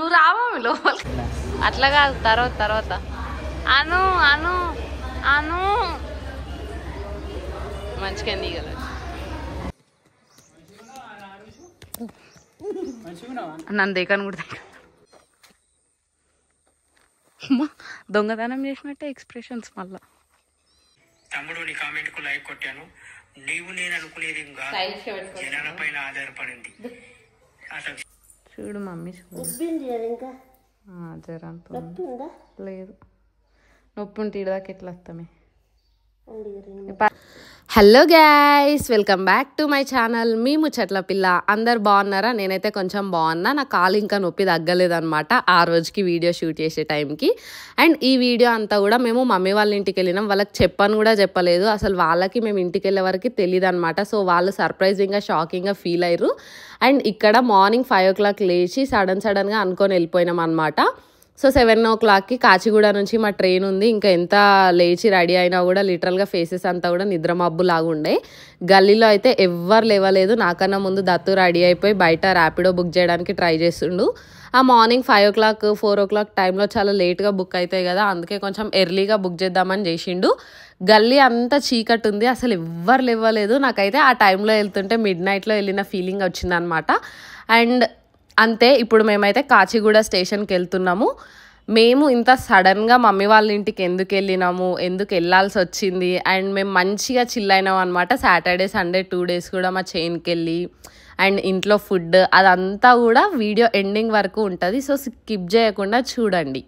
నువ్వు రావా లోపలికి అట్లా కాదు తర్వాత తర్వాత అను అను అను మంచిగా దిగలదు నన్ను దేకను కూడా దొంగతనం చేసినట్టే ఎక్స్ప్రెషన్స్ మళ్ళా తమ్ముడు నీ కామెంట్ కు లైక్ కొట్టాను నీవు నేను అనుకునేది జనాల పైన ఆధారపడింది చూడు మమ్మీ జరంత లేదు నొప్పి ఉంటే ఇడదాకా ఎట్లా వస్తామే hello guys welcome back to my channel మీ ముచ్చట్ల పిల్ల అందరు బాగున్నారా నేనైతే కొంచెం బాగున్నా నా కాలు ఇంకా నొప్పి తగ్గలేదన్నమాట ఆ రోజుకి వీడియో షూట్ చేసే టైంకి అండ్ ఈ వీడియో అంతా కూడా మేము మమ్మీ వాళ్ళ ఇంటికి వెళ్ళినాం వాళ్ళకి చెప్పని కూడా చెప్పలేదు అసలు వాళ్ళకి మేము ఇంటికి వెళ్ళే వరకు తెలియదు అనమాట సో వాళ్ళు సర్ప్రైజింగ్గా షాకింగ్గా ఫీల్ అయ్యారు అండ్ ఇక్కడ మార్నింగ్ 5 o'clock లేచి సడన్గా అనుకొని వెళ్ళిపోయినాం అనమాట సో 7 o'clockకి కాచిగూడ నుంచి మా ట్రైన్ ఉంది ఇంకా ఎంత లేచి రెడీ అయినా కూడా లిటరల్గా ఫేసెస్ అంతా కూడా నిద్రమబ్బు లాగా ఉండే గల్లీలో అయితే ఎవ్వరు లేవలేదు నాకన్నా ముందు దత్తు రెడీ అయిపోయి బయట ర్యాపిడో బుక్ చేయడానికి ట్రై చేస్తుండు ఆ మార్నింగ్ 5 o'clock 4 o'clock టైంలో చాలా లేట్గా బుక్ అవుతాయి కదా అందుకే కొంచెం ఎర్లీగా బుక్ చేద్దామని చేసిండు గల్లీ అంతా చీకటి ఉంది అసలు ఎవ్వరు లేవలేదు నాకైతే ఆ టైంలో వెళ్తుంటే మిడ్నైట్లో వెళ్ళిన ఫీలింగ్ వచ్చిందనమాట అండ్ అంతే ఇప్పుడు మేమైతే కాచిగూడ స్టేషన్కి వెళ్తున్నాము మేము ఇంత సడన్గా మమ్మీ వాళ్ళ ఇంటికి ఎందుకు వెళ్ళినాము ఎందుకు వెళ్ళాల్సి వచ్చింది అండ్ మేము మంచిగా చిల్ అయినాం అనమాట సాటర్డే సండే 2 days కూడా మా చైన్కి వెళ్ళి అండ్ ఇంట్లో ఫుడ్ అదంతా కూడా వీడియో ఎండింగ్ వరకు ఉంటుంది సో స్కిప్ చేయకుండా చూడండి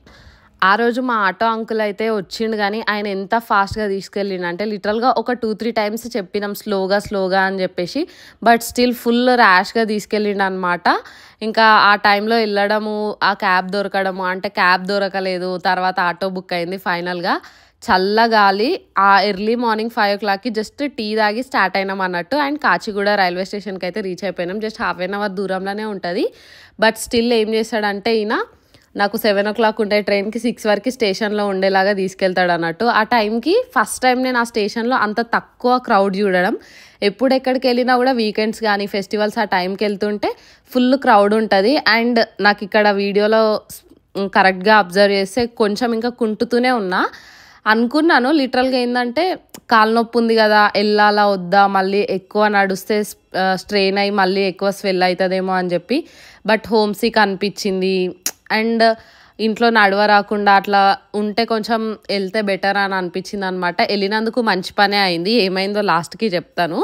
ఆ రోజు మా ఆటో అంకుల్ అయితే వచ్చిండు కానీ ఆయన ఎంత ఫాస్ట్గా తీసుకెళ్ళిండు అంటే లిటరల్గా ఒక 2-3 times చెప్పినాం స్లోగా అని చెప్పేసి బట్ స్టిల్ ఫుల్ ర్యాష్గా తీసుకెళ్ళిండు అనమాట ఇంకా ఆ టైంలో వెళ్ళడము ఆ క్యాబ్ దొరకడము అంటే క్యాబ్ దొరకలేదు తర్వాత ఆటో బుక్ అయింది ఫైనల్గా చల్లగాలి ఆ ఎర్లీ మార్నింగ్ 5 o'clockకి జస్ట్ టీ తాగి స్టార్ట్ అయినాం అన్నట్టు అండ్ కాచిగూడ రైల్వే స్టేషన్కి అయితే రీచ్ అయిపోయినాం జస్ట్ ½ an hour దూరంలోనే ఉంటుంది బట్ స్టిల్ ఏం చేస్తాడంటే ఈయన నాకు 7 o'clock ఉంటే ట్రైన్కి 6 వరకు స్టేషన్లో ఉండేలాగా తీసుకెళ్తాడు అన్నట్టు ఆ టైంకి ఫస్ట్ టైం నేను ఆ స్టేషన్లో అంత తక్కువ క్రౌడ్ చూడడం ఎప్పుడు ఎక్కడికి వెళ్ళినా కూడా వీకెండ్స్ కానీ ఫెస్టివల్స్ ఆ టైంకి వెళ్తుంటే ఫుల్ క్రౌడ్ ఉంటుంది అండ్ నాకు ఇక్కడ వీడియోలో కరెక్ట్గా అబ్జర్వ్ చేస్తే కొంచెం ఇంకా కుంటుతూనే ఉన్నా అనుకున్నాను లిటరల్గా ఏంటంటే కాలు నొప్పి ఉంది కదా వెళ్ళాలా వద్దా మళ్ళీ ఎక్కువ నడుస్తే స్ట్రెయిన్ అయ్యి మళ్ళీ ఎక్కువ స్వెల్ అవుతుందేమో అని చెప్పి బట్ హోమ్ సిక్ అనిపించింది అండ్ ఇంట్లో నడవ రాకుండా అట్లా ఉంటే కొంచెం వెళ్తే బెటర్ అని అనిపించింది అనమాట వెళ్ళినందుకు మంచి పనే అయింది ఏమైందో లాస్ట్కి చెప్తాను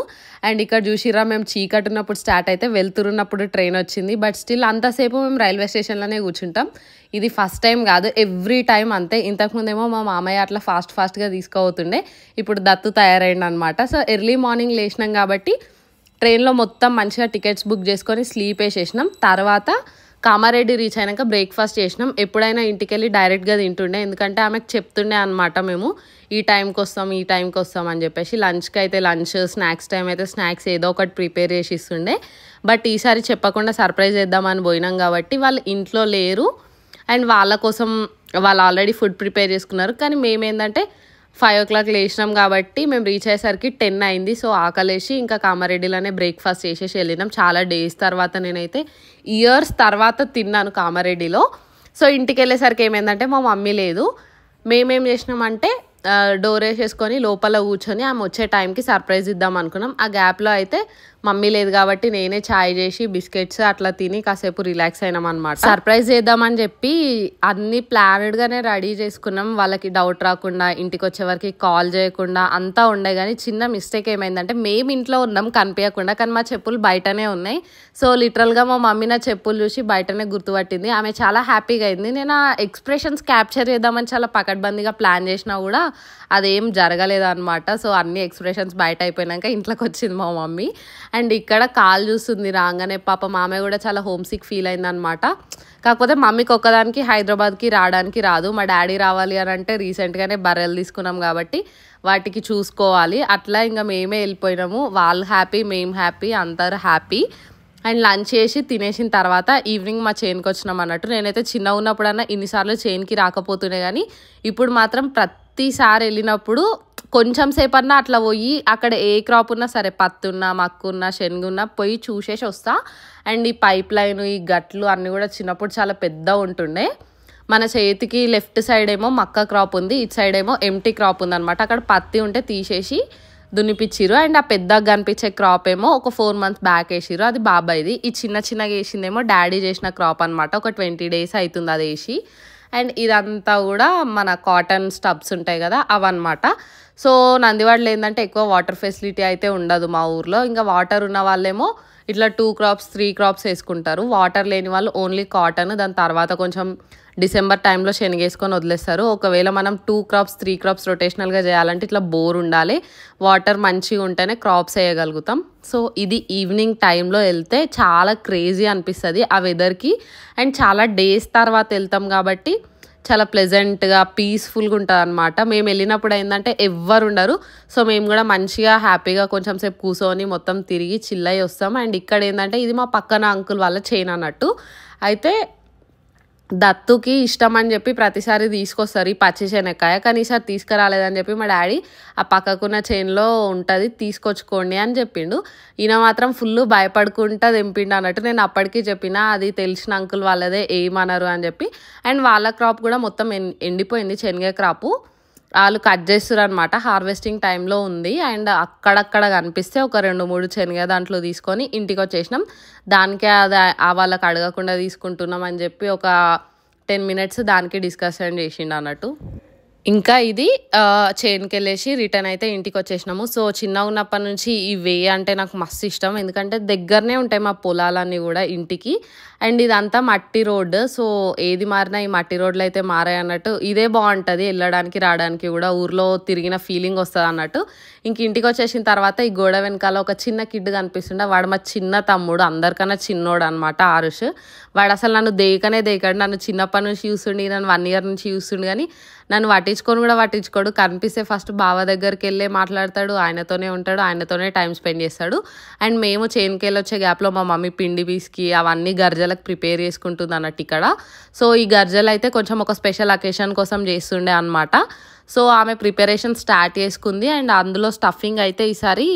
అండ్ ఇక్కడ చూసిరా మేము చీకటి ఉన్నప్పుడు స్టార్ట్ అయితే వెళ్తున్నప్పుడు ట్రైన్ వచ్చింది బట్ స్టిల్ అంతసేపు మేము రైల్వే స్టేషన్లోనే కూర్చుంటాం ఇది ఫస్ట్ టైం కాదు ఎవ్రీ టైం అంతే ఇంతకుముందేమో మా మామయ్య అట్లా ఫాస్ట్గా తీసుకుపోతుండే ఇప్పుడు దత్తు తయారైండు అనమాట సో ఎర్లీ మార్నింగ్ లేచినాం కాబట్టి ట్రైన్లో మొత్తం మంచిగా టికెట్స్ బుక్ చేసుకొని స్లీప్ వేసేసినాం తర్వాత కామారెడ్డి రీచ్ అయినాక బ్రేక్ఫాస్ట్ చేసినాం ఎప్పుడైనా ఇంటికి వెళ్ళి డైరెక్ట్గా తింటుండే ఎందుకంటే ఆమెకు చెప్తుండే అనమాట మేము ఈ టైంకి వస్తాం అని చెప్పేసి లంచ్కి అయితే లంచ్ స్నాక్స్ టైం అయితే స్నాక్స్ ఏదో ఒకటి ప్రిపేర్ చేసి ఇస్తుండే బట్ ఈసారి చెప్పకుండా సర్ప్రైజ్ చేద్దామని పోయినాం కాబట్టి వాళ్ళు ఇంట్లో లేరు అండ్ వాళ్ళ కోసం వాళ్ళు ఆల్రెడీ ఫుడ్ ప్రిపేర్ చేసుకున్నారు కానీ మేమేంటంటే 5 o'clock లేచినాం కాబట్టి మేము రీచ్ అయ్యేసరికి 10 అయింది సో ఆకలేసి ఇంకా కామారెడ్డిలోనే బ్రేక్ఫాస్ట్ చేసేసి వెళ్ళినాం చాలా డేస్ తర్వాత నేనైతే ఇయర్స్ తర్వాత తిన్నాను కామారెడ్డిలో సో ఇంటికి వెళ్ళేసరికి ఏమైందంటే మా మమ్మీ లేదు మేమేం చేసినామంటే డోర్ వేసేసుకొని లోపల కూర్చొని ఆమె వచ్చే టైంకి సర్ప్రైజ్ ఇద్దాం అనుకున్నాం ఆ గ్యాప్లో అయితే మమ్మీ లేదు కాబట్టి నేనే చాయ్ చేసి బిస్కెట్స్ అట్లా తిని కాసేపు రిలాక్స్ అయినాం అనమాట సర్ప్రైజ్ చేద్దామని చెప్పి అన్ని ప్లానెడ్గానే రెడీ చేసుకున్నాం వాళ్ళకి డౌట్ రాకుండా ఇంటికి వచ్చే వరకు కాల్ చేయకుండా అంతా ఉండే కానీ చిన్న మిస్టేక్ ఏమైందంటే మేము ఇంట్లో ఉన్నాం కనిపించకుండా కానీ మా చెప్పులు బయటనే ఉన్నాయి సో లిటరల్గా మా మమ్మీ నా చెప్పులు చూసి బయటనే గుర్తుపట్టింది ఆమె చాలా హ్యాపీగా అయింది నేను ఆ ఎక్స్ప్రెషన్స్ క్యాప్చర్ చేద్దామని చాలా పకడ్బందీగా ప్లాన్ చేసినా కూడా అదేం జరగలేదు అనమాట సో అన్ని ఎక్స్ప్రెషన్స్ బయట అయిపోయినాక ఇంట్లోకి వచ్చింది మా మమ్మీ అండ్ ఇక్కడ కాల్ చూస్తుంది రాగానే పాప మామయ్య కూడా చాలా హోమ్ సిక్ ఫీల్ అయిందనమాట కాకపోతే మమ్మీకి ఒక్కదానికి హైదరాబాద్కి రావడానికి రాదు మా డాడీ రావాలి అని అంటే రీసెంట్గానే బర్రెలు తీసుకున్నాం కాబట్టి వాటికి చూసుకోవాలి అట్లా ఇంకా మేమే వెళ్ళిపోయినాము వాళ్ళు హ్యాపీ మేము హ్యాపీ అందరు హ్యాపీ అండ్ లంచ్ చేసి తినేసిన తర్వాత ఈవినింగ్ మా చైన్కి వచ్చినాం అన్నట్టు నేనైతే చిన్న ఉన్నప్పుడన్నా ఇన్నిసార్లు చైన్కి రాకపోతుండే కానీ ఇప్పుడు మాత్రం ప్రతిసారి వెళ్ళినప్పుడు కొంచెం సేపన్నా అట్లా పోయి అక్కడ ఏ క్రాప్ ఉన్నా సరే, పత్తి ఉన్నా, మక్కు ఉన్నా, శనగ ఉన్నా పోయి చూసేసి వస్తా. అండ్ ఈ పైప్ లైన్, ఈ గట్లు అన్నీ కూడా చిన్నప్పుడు చాలా పెద్ద ఉంటుండే. మన చేతికి లెఫ్ట్ సైడ్ ఏమో మక్క క్రాప్ ఉంది, ఇటు సైడ్ ఏమో ఎంటీ క్రాప్ ఉందన్నమాట. అక్కడ పత్తి ఉంటే తీసేసి దున్నిపిచ్చిరు. అండ్ ఆ పెద్దగా కనిపించే క్రాప్ ఏమో ఒక 4 months బ్యాక్ వేసిరు, అది బాబాయ్ది. ఈ చిన్నగా వేసిందేమో డాడీ చేసిన క్రాప్ అనమాట. ఒక 20 days అవుతుంది అది వేసి. అండ్ ఇదంతా కూడా మన కాటన్ స్టబ్స్ ఉంటాయి కదా, అవన్నమాట. సో నందివాడలో ఏంటంటే ఎక్కువ వాటర్ ఫెసిలిటీ అయితే ఉండదు మా ఊర్లో. ఇంకా వాటర్ ఉన్న వాళ్ళేమో ఇట్లా 2 crops 3 crops వేసుకుంటారు. వాటర్ లేని వాళ్ళు ఓన్లీ కాటన్, దాని తర్వాత కొంచెం డిసెంబర్ టైంలో శనగేసుకొని వదిలేస్తారు. ఒకవేళ మనం 2 crops 3 crops రొటేషనల్గా చేయాలంటే ఇట్లా బోర్ ఉండాలి, వాటర్ మంచిగా ఉంటేనే క్రాప్స్ వేయగలుగుతాం. సో ఇది ఈవినింగ్ టైంలో వెళ్తే చాలా క్రేజీ అనిపిస్తుంది ఆ వెదర్కి. అండ్ చాలా డేస్ తర్వాత వెళ్తాం కాబట్టి చాలా ప్లెజెంట్గా పీస్ఫుల్గా ఉంటుంది అనమాట. మేము వెళ్ళినప్పుడు ఏంటంటే ఎవ్వరు ఉండరు. సో మేము కూడా మంచిగా హ్యాపీగా కొంచెం సేపు కూర్చొని మొత్తం తిరిగి చిల్ అయ్యి వస్తాం. అండ్ ఇక్కడ ఏంటంటే ఇది మా పక్కన అంకుల్ వాళ్ళ చేను అన్నట్టు. అయితే దత్తుకి ఇష్టం అని చెప్పి ప్రతిసారి తీసుకొస్తారు ఈ పచ్చి శనక్కాయ. కానీ ఈసారి తీసుకురాలేదని చెప్పి మా డాడీ ఆ పక్కకున్న చేనులో ఉంటుంది తీసుకొచ్చుకోండి అని చెప్పిండు. ఈయన మాత్రం ఫుల్ భయపడుకుంటా తెంపిండు అన్నట్టు. నేను అప్పటికీ చెప్పిన అది తెలిసిన అంకుల్ వాళ్ళదే, ఏమనరు అని చెప్పి. అండ్ వాళ్ళ క్రాప్ కూడా మొత్తం ఎండిపోయింది, శనగ క్రాపు. వాళ్ళు కట్ చేస్తారు అనమాట, హార్వెస్టింగ్ టైంలో ఉంది. అండ్ అక్కడక్కడ కనిపిస్తే ఒక 2-3 శనగ దాంట్లో తీసుకొని ఇంటికి వచ్చేసినాం. దానికే అది వాళ్ళకి అడగకుండా తీసుకుంటున్నాం అని చెప్పి ఒక 10 minutes దానికి డిస్కషన్ చేసిండు అన్నట్టు. ఇంకా ఇది చేనుకి వెళ్ళేసి రిటర్న్ అయితే ఇంటికి వచ్చేసినాము. సో చిన్నగా ఉన్నప్పటి నుంచి ఈ వే అంటే నాకు మస్తు ఇష్టం, ఎందుకంటే దగ్గరనే ఉంటాయి మా పొలాలన్నీ కూడా ఇంటికి. అండ్ ఇదంతా మట్టి రోడ్. సో ఏది మారినా ఈ మట్టి రోడ్లు అయితే మారాయి అన్నట్టు. ఇదే బాగుంటుంది వెళ్ళడానికి రావడానికి కూడా, ఊర్లో తిరిగిన ఫీలింగ్ వస్తుంది అన్నట్టు. ఇంక ఇంటికి వచ్చేసిన తర్వాత ఈ గోడ వెనకాల ఒక చిన్న కిడ్ కనిపిస్తుండే. వాడు మా చిన్న తమ్ముడు, అందరికన్నా చిన్నోడు అనమాట, ఆరుష్. వాడు అసలు నన్ను దేకాడు. నన్ను చిన్నప్పటి నుంచి చూస్తుండి, నన్ను 1 year నుంచి చూస్తుండు. కానీ నన్ను పట్టించుకోడు. కనిపిస్తే ఫస్ట్ బావ దగ్గరికి వెళ్ళే మాట్లాడతాడు, ఆయనతోనే ఉంటాడు, ఆయనతోనే టైం స్పెండ్ చేస్తాడు. అండ్ మేము చేనుకి వెళ్ళి వచ్చే గ్యాప్లో మా మమ్మీ పిండి పీస్కి అవన్నీ గర్జలకు ప్రిపేర్ చేసుకుంటుంది అన్నట్టు ఇక్కడ. సో ఈ గర్జలు అయితే కొంచెం ఒక స్పెషల్ అకేషన్ కోసం చేస్తుండే అనమాట. సో ఆమె ప్రిపరేషన్ స్టార్ట్ చేసుకుంది. అండ్ అందులో స్టఫింగ్ అయితే ఈసారి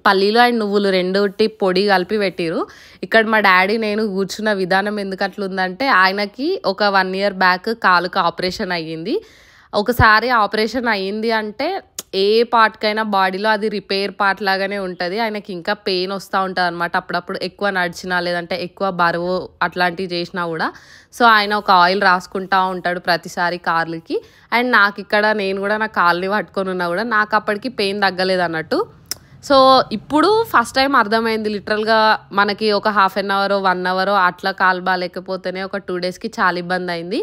పల్లీలు అండ్ నువ్వులు 2 పొడి కలిపి పెట్టిరు. ఇక్కడ మా డాడీ నేను కూర్చున్న విధానం ఎందుకు అట్లుందంటే, ఆయనకి ఒక 1 year బ్యాక్ కాలుకి ఆపరేషన్ అయ్యింది. ఒకసారి ఆపరేషన్ అయ్యింది అంటే ఏ పార్ట్కైనా బాడీలో అది రిపేర్ పార్ట్ లాగానే ఉంటుంది. ఆయనకి ఇంకా పెయిన్ వస్తూ ఉంటుంది అనమాట అప్పుడప్పుడు, ఎక్కువ నడిచినా లేదంటే ఎక్కువ బరువు అట్లాంటివి చేసినా కూడా. సో ఆయన ఒక ఆయిల్ రాసుకుంటూ ఉంటాడు ప్రతిసారి కాళ్ళకి. అండ్ నాకు ఇక్కడ నేను కూడా నా కాళ్ళని పట్టుకొని ఉన్నా కూడా నాకు అప్పటికి పెయిన్ తగ్గలేదు అన్నట్టు. సో ఇప్పుడు ఫస్ట్ టైం అర్థమైంది, లిటరల్గా మనకి ఒక 1/2 hour 1 hour అట్లా కాలు బాగాలేకపోతేనే ఒక 2 daysకి చాలా ఇబ్బంది అయింది.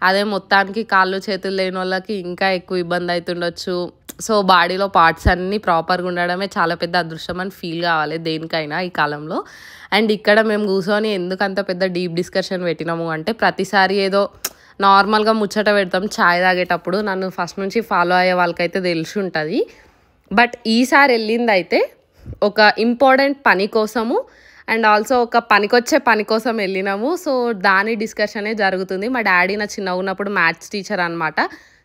అదే మొత్తానికి కాళ్ళు చేతులు లేని వాళ్ళకి ఇంకా ఎక్కువ ఇబ్బంది అవుతుండొచ్చు. సో బాడీలో పార్ట్స్ అన్నీ ప్రాపర్గా ఉండడమే చాలా పెద్ద అదృష్టం అని ఫీల్ కావాలి దేనికైనా ఈ కాలంలో. అండ్ ఇక్కడ మేము కూర్చొని ఎందుకు అంత పెద్ద డీప్ డిస్కషన్ పెట్టినాము అంటే, ప్రతిసారి ఏదో నార్మల్గా ముచ్చట పెడతాం చాయ్ తాగేటప్పుడు. నన్ను ఫస్ట్ నుంచి ఫాలో అయ్యే వాళ్ళకైతే తెలిసి ఉంటుంది. బట్ ఈసారి వెళ్ళింది అయితే ఒక ఇంపార్టెంట్ పని కోసము, అండ్ ఆల్సో ఒక పనికొచ్చే పని కోసం వెళ్ళినాము. సో దాని డిస్కషనే జరుగుతుంది. మా డాడీ నా చిన్నగా ఉన్నప్పుడు మ్యాథ్స్ టీచర్ అనమాట.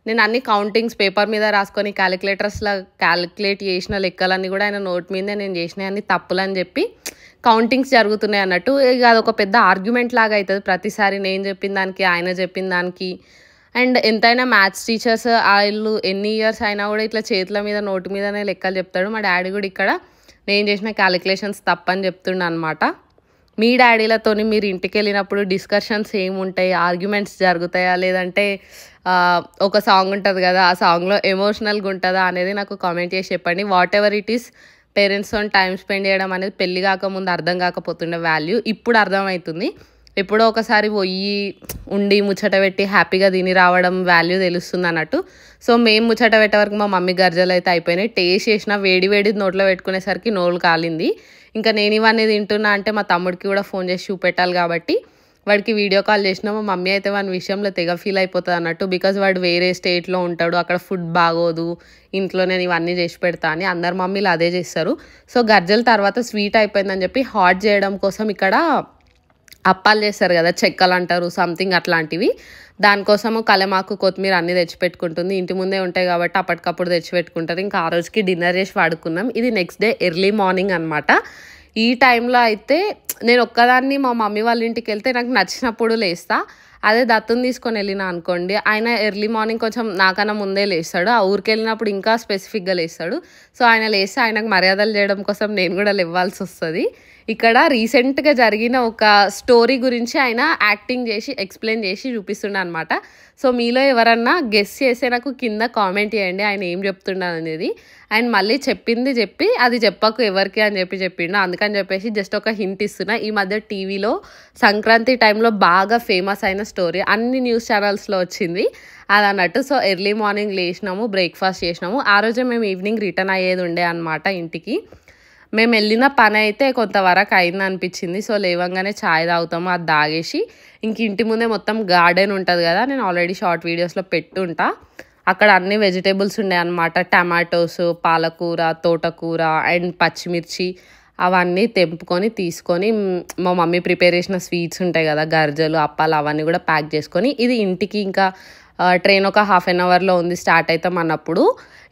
నేను అన్ని కౌంటింగ్స్ పేపర్ మీద రాసుకొని క్యాలిక్యులేటర్స్లో క్యాలిక్యులేట్ చేసిన లెక్కలన్నీ కూడా ఆయన నోట్ మీదే నేను చేసినవి అన్ని తప్పులని చెప్పి కౌంటింగ్స్ జరుగుతున్నాయి అన్నట్టు. ఇక అదొక పెద్ద ఆర్గ్యుమెంట్ లాగా అవుతుంది ప్రతిసారి, నేను చెప్పిన దానికి ఆయన చెప్పిన దానికి. అండ్ ఎంతైనా మ్యాథ్స్ టీచర్స్ వాళ్ళు ఎన్ని ఇయర్స్ అయినా కూడా ఇట్లా చేతుల మీద నోటు మీదనే లెక్కలు చెప్తాడు. మా డాడీ కూడా ఇక్కడ నేను చేసిన క్యాలిక్యులేషన్స్ తప్పని చెప్తుండ అనమాట. మీ డాడీలతో మీరు ఇంటికి వెళ్ళినప్పుడు డిస్కషన్స్ ఏముంటాయి, ఆర్గ్యుమెంట్స్ జరుగుతాయా, లేదంటే ఒక సాంగ్ ఉంటుంది కదా ఆ సాంగ్లో ఎమోషనల్గా ఉంటుందా అనేది నాకు కామెంట్ చేసి చెప్పండి. వాట్ ఎవర్ ఇట్ ఈస్, పేరెంట్స్తో టైం స్పెండ్ చేయడం అనేది పెళ్ళి కాకముందు అర్థం కాకపోతుండే వాల్యూ ఇప్పుడు అర్థమవుతుంది. ఎప్పుడో ఒకసారి పోయి ఉండి ముచ్చట పెట్టి హ్యాపీగా తిని రావడం వాల్యూ తెలుస్తుంది అన్నట్టు. సో మేము ముచ్చట పెట్టే వరకు మా మమ్మీ గర్జలు అయితే అయిపోయినాయి. టేస్ట్ చేసిన వేడి నోట్లో పెట్టుకునేసరికి నోళ్ళు కాలింది. ఇంకా నేను ఇవన్నీ తింటున్నా అంటే మా తమ్ముడికి కూడా ఫోన్ చేసి చూపెట్టాలి కాబట్టి వాడికి వీడియో కాల్ చేసినా. మా మమ్మీ అయితే వాని విషయంలో తెగ ఫీల్ అయిపోతుంది అన్నట్టు. బికాజ్ వాడు వేరే స్టేట్లో ఉంటాడు, అక్కడ ఫుడ్ బాగోదు, ఇంట్లో నేను ఇవన్నీ చేసి పెడతా అని. అందరు మమ్మీలు అదే చేస్తారు. సో గర్జల తర్వాత స్వీట్ అయిపోయిందని చెప్పి హాట్ చేయడం కోసం ఇక్కడ అప్పాలు చేస్తారు కదా, చెక్కలు అంటారు సంథింగ్ అట్లాంటివి. దానికోసము కలమాకు కొత్తిమీర అన్నీ తెచ్చిపెట్టుకుంటుంది. ఇంటి ముందే ఉంటాయి కాబట్టి అప్పటికప్పుడు తెచ్చిపెట్టుకుంటారు. ఇంకా ఆ రోజుకి డిన్నర్ చేసి వాడుకున్నాం. ఇది నెక్స్ట్ డే ఎర్లీ మార్నింగ్ అనమాట. ఈ టైంలో అయితే నేను ఒక్కదాన్ని మా మమ్మీ వాళ్ళ ఇంటికి వెళ్తే నాకు నచ్చినప్పుడు లేస్తా. అదే దత్తుని తీసుకొని వెళ్ళినా అనుకోండి, ఆయన ఎర్లీ మార్నింగ్ కొంచెం నాకన్నా ముందే లేస్తాడు. ఆ ఊరికి వెళ్ళినప్పుడు ఇంకా స్పెసిఫిక్గా లేస్తాడు. సో ఆయన లేస్తే ఆయనకు మర్యాదలు చేయడం కోసం నేను కూడా లేవ్వాల్సి వస్తుంది. ఇక్కడ రీసెంట్గా జరిగిన ఒక స్టోరీ గురించి ఆయన యాక్టింగ్ చేసి ఎక్స్ప్లెయిన్ చేసి చూపిస్తుండ అనమాట. సో మీలో ఎవరన్నా గెస్ చేస్తే నాకు కింద కామెంట్ చేయండి ఆయన ఏం చెప్తున్నాడు అనేది. అండ్ మళ్ళీ చెప్పింది చెప్పి అది చెప్పకు ఎవరికి అని చెప్పిండు. అందుకని చెప్పేసి జస్ట్ ఒక హింట్ ఇస్తున్నా. ఈ మధ్య టీవీలో సంక్రాంతి టైంలో బాగా ఫేమస్ అయిన స్టోరీ, అన్ని న్యూస్ ఛానల్స్లో వచ్చింది అది అన్నట్టు. సో ఎర్లీ మార్నింగ్ లేచినాము, బ్రేక్ఫాస్ట్ చేసినాము. ఆ రోజే మేము ఈవినింగ్ రిటర్న్ అయ్యేది ఉండే అనమాట ఇంటికి. మేము వెళ్ళిన పని అయితే కొంతవరకు అయింది అనిపించింది. సో లేవంగానే ఛాయ్ తాగుతాము, అది తాగేసి ఇంక ఇంటి ముందే మొత్తం గార్డెన్ ఉంటుంది కదా, నేను ఆల్రెడీ షార్ట్ వీడియోస్లో పెట్టుంటా. అక్కడ అన్ని వెజిటేబుల్స్ ఉండే అనమాట. టమాటోస్, పాలకూర, తోటకూర అండ్ పచ్చిమిర్చి అవన్నీ తెంపుకొని తీసుకొని మా మమ్మీ ప్రిపేర్ చేసిన స్వీట్స్ ఉంటాయి కదా, గర్జలు, అప్పాలు, అవన్నీ కూడా ప్యాక్ చేసుకొని ఇది ఇంటికి ఇంకా ట్రైన్ ఒక 1/2 అవర్లో ఉంది స్టార్ట్ అవుతాం అన్నప్పుడు.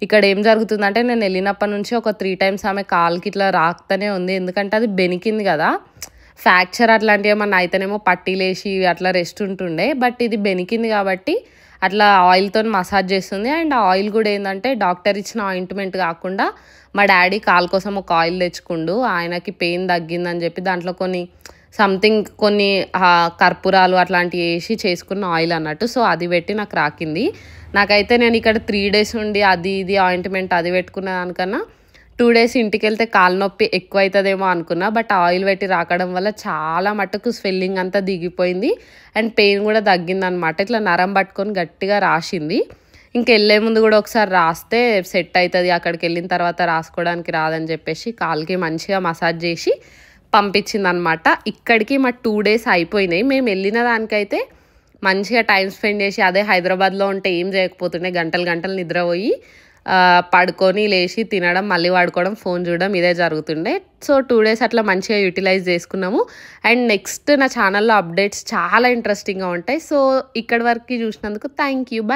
ఇక్కడ ఏం జరుగుతుందంటే నేను వెళ్ళినప్పటి నుంచి ఒక 3 times ఆమె కాలుకి ఇట్లా రాకుతూనే ఉంది. ఎందుకంటే అది బెనికింది కదా, ఫ్రాక్చర్ అట్లాంటివి ఏమన్నా అయితేనేమో పట్టీలేసి అట్లా రెస్ట్ ఉంటుండే. బట్ ఇది బెనికింది కాబట్టి అట్లా ఆయిల్తో మసాజ్ చేస్తుంది. అండ్ ఆ ఆయిల్ కూడా ఏంటంటే డాక్టర్ ఇచ్చిన ఆయింట్మెంట్ కాకుండా మా డాడీ కాలు కోసం ఒక ఆయిల్ తెచ్చుకుండు. ఆయనకి పెయిన్ తగ్గిందని చెప్పి దాంట్లో కొన్ని కర్పూరాలు అట్లాంటివి వేసి చేసుకున్న ఆయిల్ అన్నట్టు. సో అది పెట్టి నాకు రాకింది. నాకైతే నేను ఇక్కడ 3 days ఉండి అది ఇది ఆయింట్మెంట్ అది పెట్టుకున్న దానికన్నా 2 days ఇంటికి వెళ్తే కాలు నొప్పి ఎక్కువ అవుతుందేమో అనుకున్నా. బట్ ఆయిల్ పెట్టి రాకడం వల్ల చాలా మటుకు స్వెల్లింగ్ అంతా దిగిపోయింది అండ్ పెయిన్ కూడా తగ్గిందనమాట. ఇట్లా నరం పట్టుకొని గట్టిగా రాసింది. ఇంకెళ్ళే ముందు కూడా ఒకసారి రాస్తే సెట్ అవుతుంది, అక్కడికి వెళ్ళిన తర్వాత రాసుకోవడానికి రాదని చెప్పేసి కాలుకి మంచిగా మసాజ్ చేసి పంపించింది అనమాట. ఇక్కడికి మా 2 days అయిపోయినాయి. మేము వెళ్ళిన దానికైతే మంచిగా టైం స్పెండ్ చేసి, అదే హైదరాబాద్లో ఉంటే ఏం చేయకపోతుండే, గంటలు నిద్రపోయి పడుకొని లేచి తినడం, మళ్ళీ పడుకోవడం, ఫోన్ చూడడం ఇదే జరుగుతుండే. సో 2 days అట్లా మంచిగా యూటిలైజ్ చేసుకున్నాము. అండ్ నెక్స్ట్ నా ఛానల్లో అప్డేట్స్ చాలా ఇంట్రెస్టింగ్గా ఉంటాయి. సో ఇక్కడి వరకు చూసినందుకు థ్యాంక్ యూ, బాయ్.